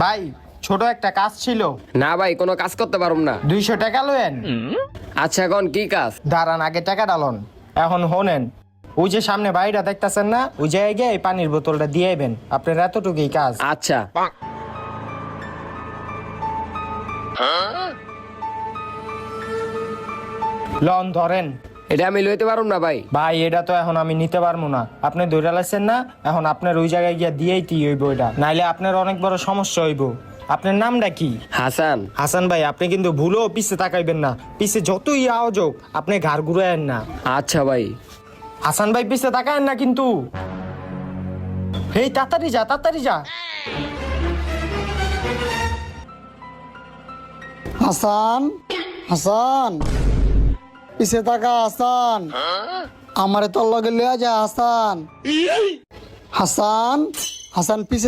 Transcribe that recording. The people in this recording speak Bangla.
ভাই ছোট একটা কাজ ছিল। না ভাই, কোনো কাজ করতে পারুম না। 200 টাকা লয়েন। আচ্ছা, এখন কি কাজ? দাঁড়ান, আগে টাকা ডালন। এখন হোনেন, ওই যে সামনে বাড়িটা দেখতেছেন না, ওই জায়গায় এই পানির বোতলটা দিয়ে আইবেন। আপনার এতটুকুই কাজ। আচ্ছা। লন ধরেন। এটা আমি লইতে পারুম না ভাই। ভাই এটা তো এখন আমি নিতে পারবো না, আপনি ধরে লাইছেন না, এখন আপনার ওই জায়গায় গিয়ে দিয়েই হইব এটা, নাইলে আপনার অনেক বড় সমস্যা হইব। আপনার নামটা কি? হাসান। হাসান ভাই, আপনি কিন্তু ভুলেও পিছে তাকাইবেন না, পিছে যতই আওয়াজ হোক আপনি ঘাড় ঘুরায়েন না। আচ্ছা ভাই। হাসান ভাই পিছে তাকায়েন না কিন্তু। হেই তাড়াতাড়ি যা, তাড়াতাড়ি যা। হাসান, হাসান, পিছে তাকা হাসান, আমারে তোর লগে লিয়া যা হাসান। হাসান, হাসান পিছে